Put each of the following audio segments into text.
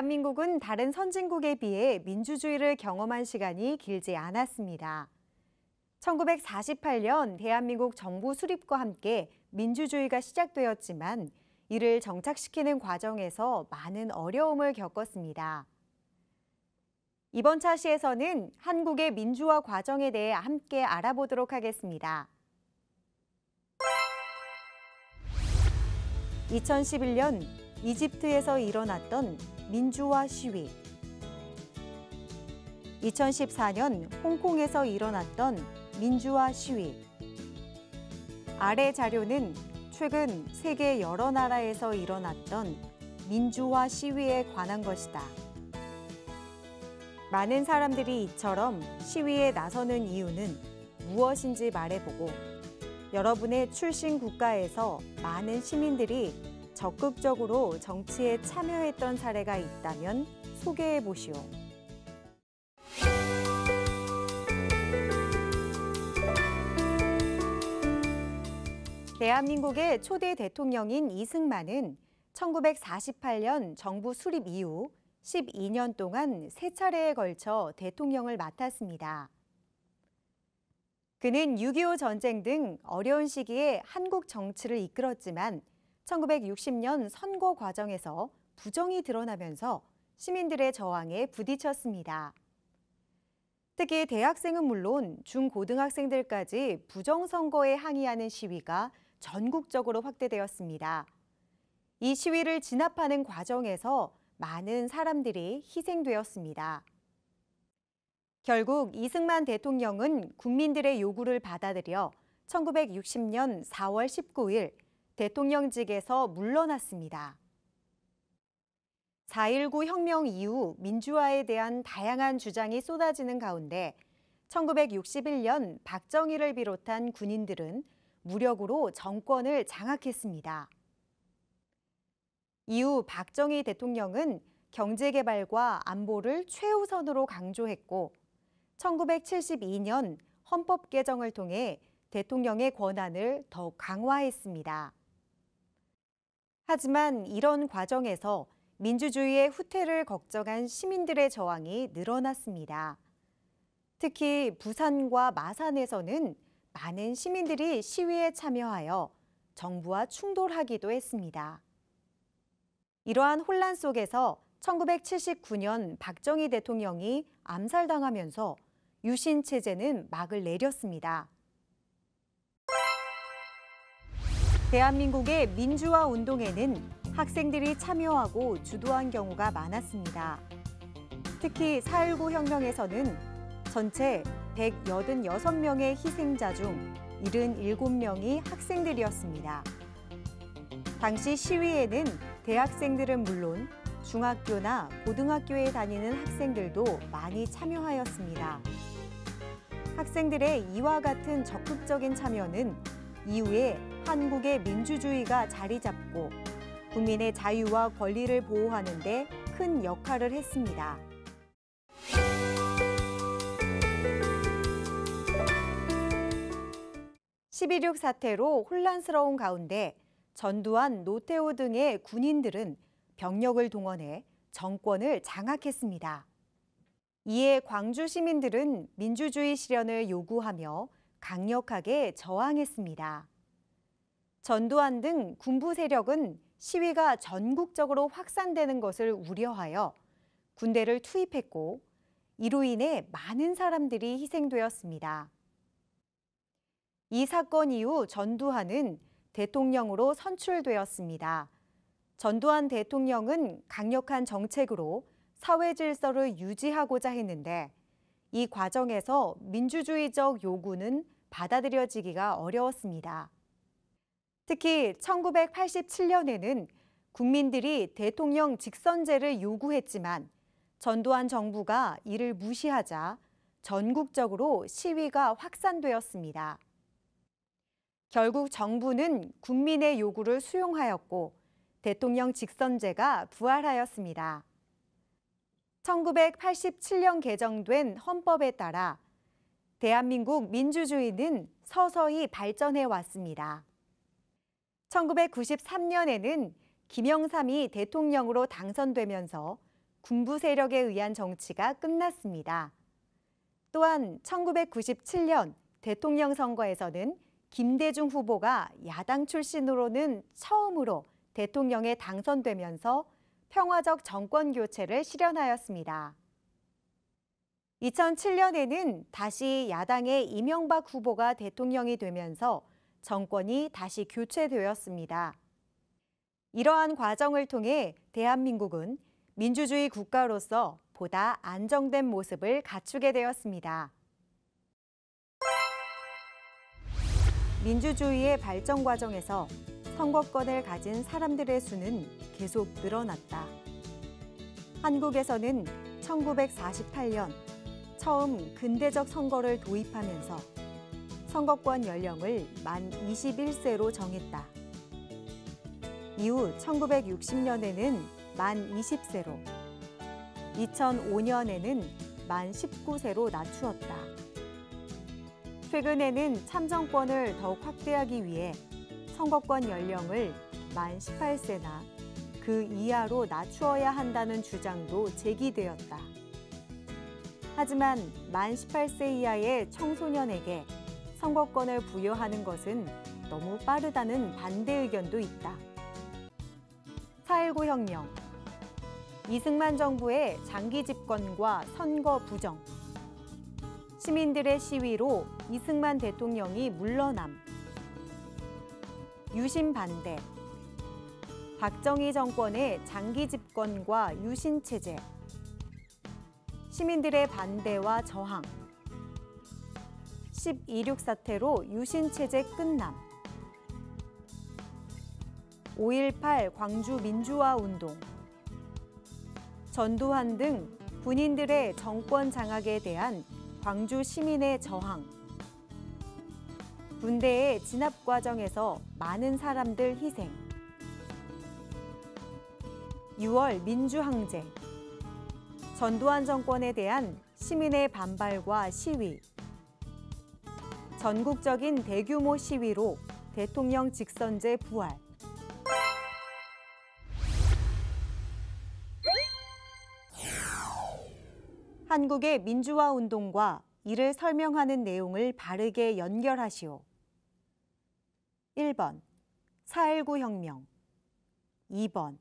대한민국은 다른 선진국에 비해 민주주의를 경험한 시간이 길지 않았습니다. 1948년 대한민국 정부 수립과 함께 민주주의가 시작되었지만 이를 정착시키는 과정에서 많은 어려움을 겪었습니다. 이번 차시에서는 한국의 민주화 과정에 대해 함께 알아보도록 하겠습니다. 2011년 이집트에서 일어났던 민주화 시위, 2014년 홍콩에서 일어났던 민주화 시위. 아래 자료는 최근 세계 여러 나라에서 일어났던 민주화 시위에 관한 것이다. 많은 사람들이 이처럼 시위에 나서는 이유는 무엇인지 말해보고 여러분의 출신 국가에서 많은 시민들이 적극적으로 정치에 참여했던 사례가 있다면 소개해 보시오. 대한민국의 초대 대통령인 이승만은 1948년 정부 수립 이후 12년 동안 3차례에 걸쳐 대통령을 맡았습니다. 그는 6.25 전쟁 등 어려운 시기에 한국 정치를 이끌었지만 1960년 선거 과정에서 부정이 드러나면서 시민들의 저항에 부딪혔습니다. 특히 대학생은 물론 중고등학생들까지 부정선거에 항의하는 시위가 전국적으로 확대되었습니다. 이 시위를 진압하는 과정에서 많은 사람들이 희생되었습니다. 결국 이승만 대통령은 국민들의 요구를 받아들여 1960년 4월 19일 대통령직에서 물러났습니다. 4.19 혁명 이후 민주화에 대한 다양한 주장이 쏟아지는 가운데 1961년 박정희를 비롯한 군인들은 무력으로 정권을 장악했습니다. 이후 박정희 대통령은 경제개발과 안보를 최우선으로 강조했고 1972년 헌법 개정을 통해 대통령의 권한을 더욱 강화했습니다. 하지만 이런 과정에서 민주주의의 후퇴를 걱정한 시민들의 저항이 늘어났습니다. 특히 부산과 마산에서는 많은 시민들이 시위에 참여하여 정부와 충돌하기도 했습니다. 이러한 혼란 속에서 1979년 박정희 대통령이 암살당하면서 유신 체제는 막을 내렸습니다. 대한민국의 민주화 운동에는 학생들이 참여하고 주도한 경우가 많았습니다. 특히 4.19 혁명에서는 전체 186명의 희생자 중 77명이 학생들이었습니다. 당시 시위에는 대학생들은 물론 중학교나 고등학교에 다니는 학생들도 많이 참여하였습니다. 학생들의 이와 같은 적극적인 참여는 이후에 한국의 민주주의가 자리 잡고 국민의 자유와 권리를 보호하는 데 큰 역할을 했습니다. 12.6 사태로 혼란스러운 가운데 전두환, 노태우 등의 군인들은 병력을 동원해 정권을 장악했습니다. 이에 광주 시민들은 민주주의 실현을 요구하며 강력하게 저항했습니다. 전두환 등 군부 세력은 시위가 전국적으로 확산되는 것을 우려하여 군대를 투입했고 이로 인해 많은 사람들이 희생되었습니다. 이 사건 이후 전두환은 대통령으로 선출되었습니다. 전두환 대통령은 강력한 정책으로 사회 질서를 유지하고자 했는데 이 과정에서 민주주의적 요구는 받아들여지기가 어려웠습니다. 특히 1987년에는 국민들이 대통령 직선제를 요구했지만 전두환 정부가 이를 무시하자 전국적으로 시위가 확산되었습니다. 결국 정부는 국민의 요구를 수용하였고 대통령 직선제가 부활하였습니다. 1987년 개정된 헌법에 따라 대한민국 민주주의는 서서히 발전해 왔습니다. 1993년에는 김영삼이 대통령으로 당선되면서 군부 세력에 의한 정치가 끝났습니다. 또한 1997년 대통령 선거에서는 김대중 후보가 야당 출신으로는 처음으로 대통령에 당선되면서 평화적 정권 교체를 실현하였습니다. 2007년에는 다시 야당의 이명박 후보가 대통령이 되면서 정권이 다시 교체되었습니다. 이러한 과정을 통해 대한민국은 민주주의 국가로서 보다 안정된 모습을 갖추게 되었습니다. 민주주의의 발전 과정에서 선거권을 가진 사람들의 수는 계속 늘어났다. 한국에서는 1948년 처음 근대적 선거를 도입하면서 선거권 연령을 만 21세로 정했다. 이후 1960년에는 만 20세로, 2005년에는 만 19세로 낮추었다. 최근에는 참정권을 더욱 확대하기 위해 선거권 연령을 만 18세나 그 이하로 낮추어야 한다는 주장도 제기되었다. 하지만 만 18세 이하의 청소년에게 선거권을 부여하는 것은 너무 빠르다는 반대 의견도 있다. 4.19 혁명, 이승만 정부의 장기 집권과 선거 부정, 시민들의 시위로 이승만 대통령이 물러남, 유신 반대, 박정희 정권의 장기 집권과 유신 체제, 시민들의 반대와 저항, 12.6 사태로 유신 체제 끝남, 5.18 광주 민주화 운동, 전두환 등 군인들의 정권 장악에 대한 광주 시민의 저항, 군대의 진압 과정에서 많은 사람들 희생, 6월 민주항쟁, 전두환 정권에 대한 시민의 반발과 시위, 전국적인 대규모 시위로 대통령 직선제 부활, 한국의 민주화 운동과 이를 설명하는 내용을 바르게 연결하시오. 1번, 4.19 혁명. 2번,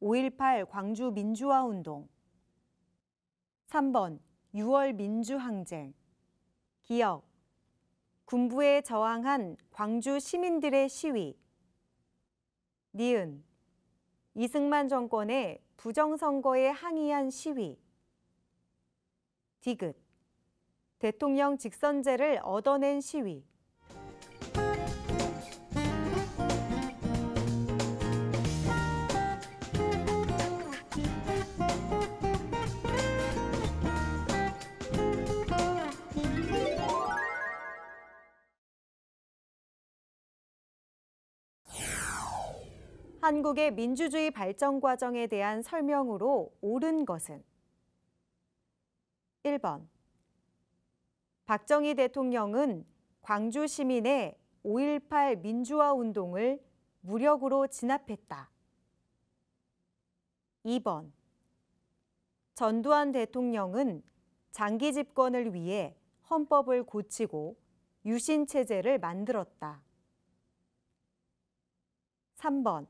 5.18 광주 민주화 운동. 3번, 6월 민주항쟁. 기억, 군부에 저항한 광주 시민들의 시위. 니은, 이승만 정권의 부정선거에 항의한 시위. 디귿, 대통령 직선제를 얻어낸 시위. 한국의 민주주의 발전 과정에 대한 설명으로 옳은 것은 1번, 박정희 대통령은 광주 시민의 5.18 민주화 운동을 무력으로 진압했다. 2번, 전두환 대통령은 장기 집권을 위해 헌법을 고치고 유신 체제를 만들었다. 3번,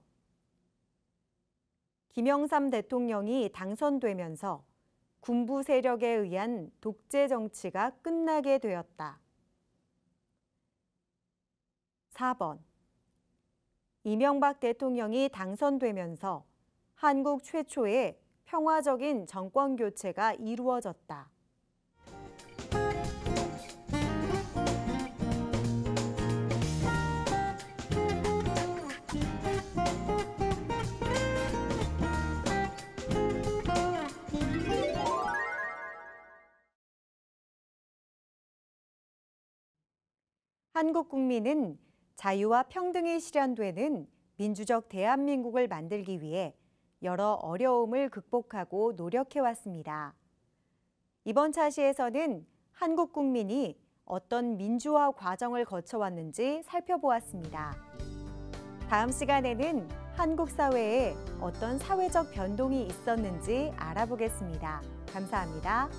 김영삼 대통령이 당선되면서 군부 세력에 의한 독재 정치가 끝나게 되었다. 4번, 이명박 대통령이 당선되면서 한국 최초의 평화적인 정권 교체가 이루어졌다. 한국 국민은 자유와 평등이 실현되는 민주적 대한민국을 만들기 위해 여러 어려움을 극복하고 노력해왔습니다. 이번 차시에서는 한국 국민이 어떤 민주화 과정을 거쳐왔는지 살펴보았습니다. 다음 시간에는 한국 사회에 어떤 사회적 변동이 있었는지 알아보겠습니다. 감사합니다.